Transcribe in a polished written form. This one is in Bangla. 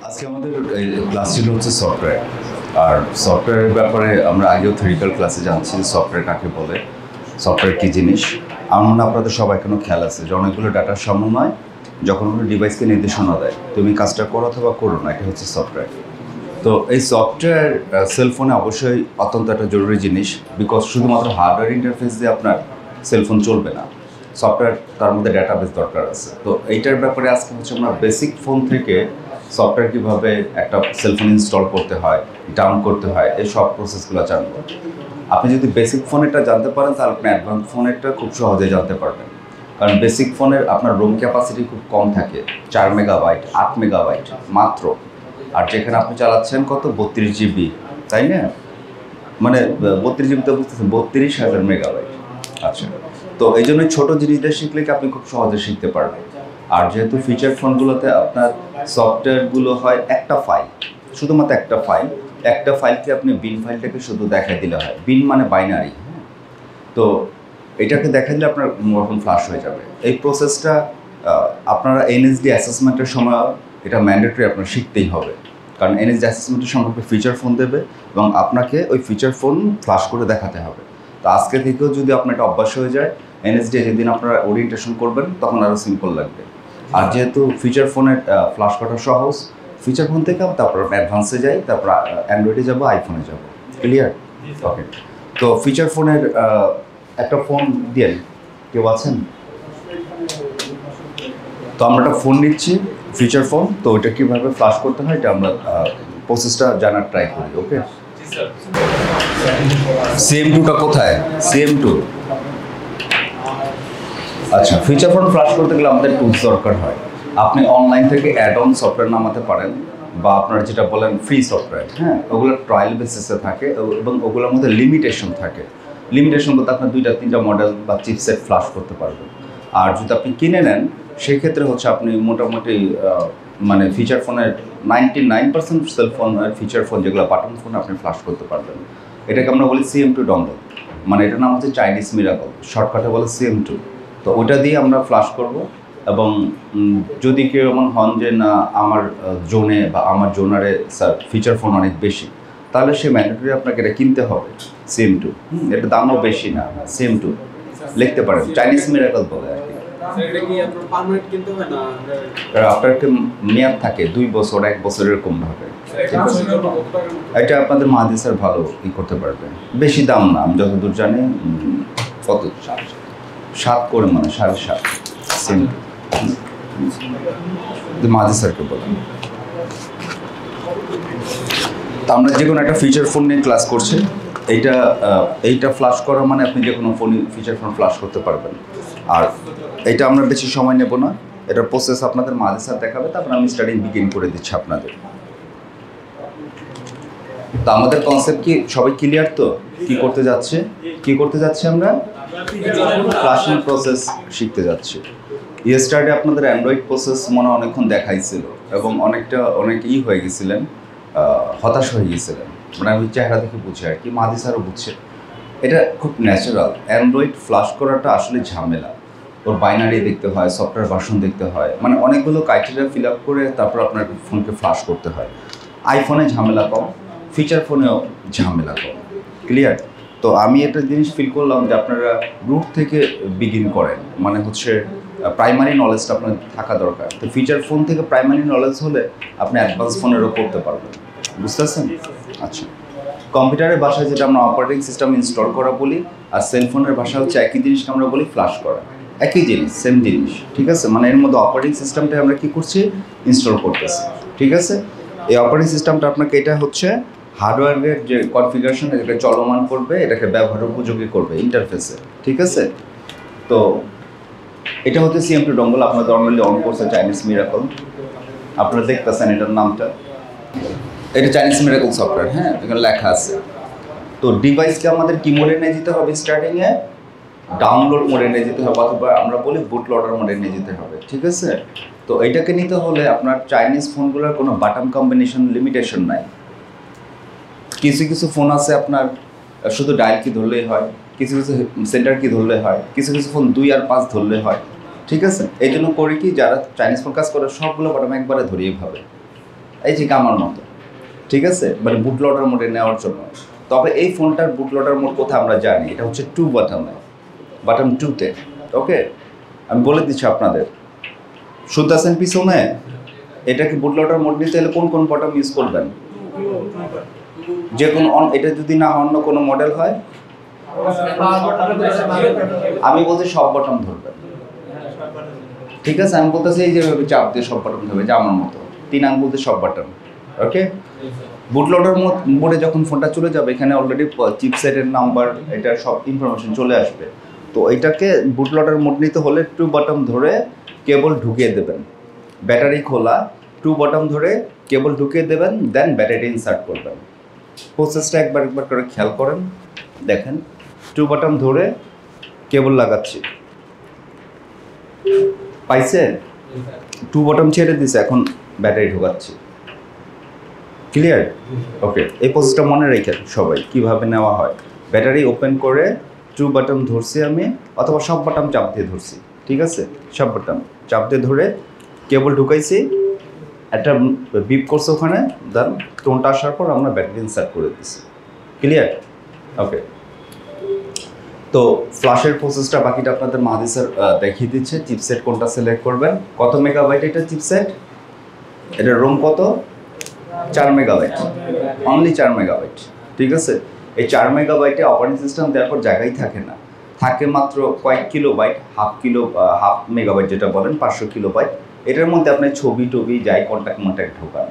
আজকে আমাদের ক্লাস ছিল হচ্ছে সফটওয়্যার। আর সফটওয়্যারের ব্যাপারে আমরা আগেও থিওরিক্যাল ক্লাসে জানছি সফটওয়্যার কাকে বলে, সফটওয়্যার কী জিনিস। আমার মনে হয় আপনাদের সবাই এখনও খেয়াল আছে যে অনেকগুলো ডাটার সমন্বয় যখন কোনো ডিভাইসকে নির্দেশনা দেয় তুমি কাজটা করো অথবা করো না, এটা হচ্ছে সফটওয়্যার। তো এই সফটওয়্যার সেলফোনে অবশ্যই অত্যন্ত একটা জরুরি জিনিস, বিকজ শুধুমাত্র হার্ডওয়্যার ইন্টারফেস দিয়ে আপনার সেলফোন চলবে না, সফটওয়্যার তার মধ্যে ডাটাবেস দরকার আছে। তো এইটার ব্যাপারে আজকে হচ্ছে আমরা বেসিক ফোন থেকে সফটওয়্যার কীভাবে একটা সেলফোন ইনস্টল করতে হয়, ডাউন করতে হয়, এই সব প্রসেসগুলো জানবো। আপনি যদি বেসিক ফোনেরটা জানতে পারেন তাহলে আপনি অ্যাডভান্স ফোনেরটা খুব সহজে জানতে পারবেন। কারণ বেসিক ফোনের আপনার রুম ক্যাপাসিটি খুব কম থাকে, 4 মেগাবাইট 8 মেগাবাইট মাত্র। আর যেখানে আপনি চালাচ্ছেন কত 32 জিবি, তাই না? মানে 32 জিবিতে বুঝতেছেন 32,000 মেগাবাইট। আচ্ছা, তো এই জন্য ছোটো জিনিসটা শিখলে কি আপনি খুব সহজে শিখতে পারবেন। আর যেহেতু ফিচার ফোনগুলোতে আপনার সফটওয়্যারগুলো হয় একটা ফাইল, শুধুমাত্র একটা ফাইলকে আপনি বিন ফাইলটাকে শুধু দেখা দিলে হয়। বিন মানে বাইনারি, হ্যাঁ। তো এটাকে দেখা দিলে আপনার মোবাইল ফ্লাশ হয়ে যাবে। এই প্রসেসটা আপনারা এনএসডি অ্যাসেসমেন্টের সময় এটা ম্যান্ডেটরি আপনার শিখতেই হবে। কারণ এনএসডি অ্যাসেসমেন্টের সময় ফিচার ফোন দেবে এবং আপনাকে ওই ফিচার ফোন ফ্লাশ করে দেখাতে হবে। তো আজকে থেকেও যদি আপনার এটা অভ্যাস হয়ে যায়, এনএসডি যেদিন আপনারা ওরিয়েন্টেশন করবেন তখন আরও সিম্পল লাগবে। আর যেহেতু ফিচার ফোনের ফ্লাশ করা সহজ, ফিচার ফোন থেকে তারপর অ্যাডভান্সে যাই, তারপর অ্যান্ড্রয়েডে যাবো, আইফোনে যাবো। ক্লিয়ার? ওকে। তো ফিচার ফোনের একটা ফোন দিয়েন, কেউ আছেন? তো আমরা একটা ফোন নিচ্ছি, ফিচার ফোন। তো ওইটা কীভাবে ফ্লাশ করতে হয় এটা আমরা প্রসেসটা জানার ট্রাই করি। ওকে, CM2টা কোথায়? CM2। আচ্ছা, ফিচার ফোন ফ্লাশ করতে গেলে আমাদের টুলস দরকার হয়। আপনি অনলাইন থেকে অ্যাড অন সফটওয়্যার নামাতে পারেন, বা আপনারা যেটা বলেন ফ্রি সফটওয়্যার, হ্যাঁ, ওগুলো ট্রায়াল বেসিসে থাকে এবং ওগুলোর মধ্যে লিমিটেশন থাকে। লিমিটেশন বলতে আপনার 2-3টা মডেল বা চিপসেট ফ্লাশ করতে পারবেন। আর যদি আপনি কিনে নেন সেক্ষেত্রে হচ্ছে আপনি মোটামুটি মানে ফিচার ফোনের 99% সেলফোনের ফিচার ফোন যেগুলো বাটন ফোন আপনি ফ্লাশ করতে পারবেন। এটাকে আমরা বলি CM2 ডঙ্গল, মানে এটার নাম হচ্ছে চাইনিজ মিরাকল, শর্টকাটে বলে CM2। তো ওটা দিয়ে আমরা ফ্লাশ করব। এবং যদি কেউ এমন হন যে না আমার জোনে বা আমার জোনারে ফিচার ফোন অনেক বেশি, তাহলে সে ম্যান্ডেটরি আপনাকে এটা কিনতে হবে CM2। এটা দামও বেশি না, CM2 লিখতে পারেন, চাইনিজ মিরাকল বলে আর কি। আপনার একটা মেয়াদ থাকে 2 বছর 1 বছর এরকম ভাবে। এটা আপনাদের মাহাদি স্যার ভালো করতে পারবে, বেশি দাম না, আমি যতদূর জানি কত 7 করে, মানে 7.5 সেন্ট। মাহাদি স্যারকে বলেন। তো আমরা যে কোনো একটা ফিচার ফোন নিয়ে ক্লাস করছি, এইটা ফ্লাশ করা মানে আপনি যে কোনো ফিচার ফোন ফ্লাশ করতে পারবেন। আর এটা আমরা বেশি সময় নেব না, এটার প্রসেস আপনাদের মাহাদি স্যার দেখাবে, তারপর আমি স্টাডি বিগিন করে দিচ্ছি আপনাদের। তো আমাদের কনসেপ্ট কি সবাই ক্লিয়ার? তো কি করতে যাচ্ছে আমরা ফ্লাশিং প্রসেস শিখতে যাচ্ছি। ইয়েস্টারডে আপনাদের অ্যান্ড্রয়েড প্রসেস মনে অনেকক্ষণ দেখাইছিল এবং অনেক হয়ে গেছিলেন, হতাশ হয়ে গেছিলেন। মানে আমি চেহারা দেখে বুঝি আর কি, মাহাদি স্যারও বুঝছে। এটা খুব ন্যাচারাল। অ্যান্ড্রয়েড ফ্লাশ করাটা আসলে ঝামেলা, ওর বাইনারি দেখতে হয়, সফটওয়্যার ভার্সন দেখতে হয়, মানে অনেকগুলো ক্রাইটেরিয়া ফিল আপ করে তারপর আপনার ফোনকে ফ্লাশ করতে হয়। আইফোনে ঝামেলা কম, ফিচার ফোনেও ঝামেলা কম। ক্লিয়ার? তো আমি একটা জিনিস ফিল করলাম যে আপনারা রুট থেকে বিগিন করেন, মানে হচ্ছে প্রাইমারি নলেজটা আপনার থাকা দরকার। তো ফিচার ফোন থেকে প্রাইমারি নলেজ হলে আপনি অ্যাডভান্স ফোনেরও করতে পারবেন। বুঝতে পারছেন? আচ্ছা, কম্পিউটারের ভাষায় যেটা আমরা অপারেটিং সিস্টেম ইনস্টল করা বলি, আর সেলফোনের ভাষা হচ্ছে একই জিনিসকে আমরা বলি ফ্লাশ করা। একই জিনিস, সেম জিনিস, ঠিক আছে? মানে এর মধ্যে অপারেটিং সিস্টেমটা আমরা কী করছি, ইনস্টল করতেছি, ঠিক আছে? এই অপারেটিং সিস্টেমটা আপনাকে এটা হচ্ছে হার্ডওয়্যারের যে কনফিগারেশন, এটাকে চলমান করবে, এটাকে ব্যবহার উপযোগী করবে ইন্টারফেসে, ঠিক আছে? তো এটা হচ্ছে CM2 ডঙ্গল। আপনারা নর্মালি অন করছে চাইনিজ মিরাকল, আপনারা দেখতেছেন এটার নামটা, এটা চাইনিজ মিরাকল সফটওয়্যার, হ্যাঁ, এখানে লেখা আছে। তো ডিভাইসকে আমাদের কি মোডে নিয়ে যেতে হবে? স্টার্টিংয়ে ডাউনলোড মোডে নিয়ে যেতে হবে, অথবা আমরা বলি বুট লোডার মোডে নিয়ে যেতে হবে, ঠিক আছে? তো এইটাকে নিতে হলে আপনার চাইনিজ ফোনগুলোর কোনো বাটন কম্বিনেশন লিমিটেশন নাই। কিছু ফোন আছে আপনার শুধু ডায়াল কি ধরলেই হয়, কিছু সেন্টার কি ধরলে হয়, কিছু ফোন 2 আর 5 ধরলে হয়, ঠিক আছে? এই জন্য করি কি, যারা চাইনিজ ফোন কাজ করে সবগুলো বাটন একবারে ধরিয়ে ভাবে, এই যে আমার মতো, ঠিক আছে, মানে বুট লোডার মোডে নেওয়ার জন্য। তবে এই ফোনটার বুট লোডার মোড কোথায় আমরা জানি, এটা হচ্ছে 2 বাটনে, বাটন 2-তে। ওকে, আমি বলে দিচ্ছি আপনাদের, শুনতেছেন পিছনে, এটাকে বুট লোডার মোড নিতে হলে কোন কোন বাটন ইউজ করবেন? যে কোনো এটা যদি না অন্য কোনো মডেল হয়, আমি বলছি সব বাটন ধরবেন, ঠিক আছে? আমি বলতেছি এই যেভাবে চাপ দিয়ে সব বাটন ধরবে, যে আমার মতো 3 আঙ্গুল দিয়ে সব বাটন। ওকে, বুট লোডার মোডে যখন ফোনটা চলে যাবে, এখানে অলরেডি চিপসেটের নাম্বার, এটার সব ইনফরমেশন চলে আসবে। তো এটাকে বুট লোডার মোড নিতে হলে 2 বাটন ধরে কেবল ঢুকিয়ে দেবেন, ব্যাটারি খোলা, 2 বাটন ধরে কেবল ঢুকিয়ে দেবেন, দেন ব্যাটারি ইনসার্ট করবেন। প্রসেসটা একবার করে খেয়াল করেন, দেখেন 2 বাটন ধরে কেবল লাগাচ্ছি, পাইছে? 2 বাটন ছেড়ে দিছে, এখন ব্যাটারি ঢোকাচ্ছি। ক্লিয়ার? ওকে, এই প্রসেসটা মনে রেখে সবাই কিভাবে নেওয়া হয়। ব্যাটারি ওপেন করে 2 বাটন ধরছি আমি, অথবা সব বাটন চাপ দিয়ে ধরছি, ঠিক আছে? সব বাটন চাপ দিয়ে ধরে কেবল ঢুকাইছি, একটা বিপ করছে ওখানে, দেন টোনটা আসার পর আমরা ব্যাটারি ইনসার্ট করে দিচ্ছি। ক্লিয়ার? ওকে, তো ফ্ল্যাশের প্রসেসটা বাকিটা আপনাদের মাহাদি স্যার দেখিয়ে দিচ্ছে। চিপসেট কোনটা সিলেক্ট করবেন, কত মেগাবাইট এটা চিপসেট, এটা রোম কত, 4 মেগাবাইট, অনলি 4 মেগাবাইট, ঠিক আছে? এই 4 মেগাবাইটে অপারেটিং সিস্টেম দেওয়ার পর জায়গায় থাকে না, থাকে মাত্র কয়েক কিলোবাইট, হাফ মেগাবাইট যেটা বলেন, 500 কিলোবাইট। এটার মধ্যে আপনি ছবি টবি যাই কন্ট্যাক্ট ঢোকান,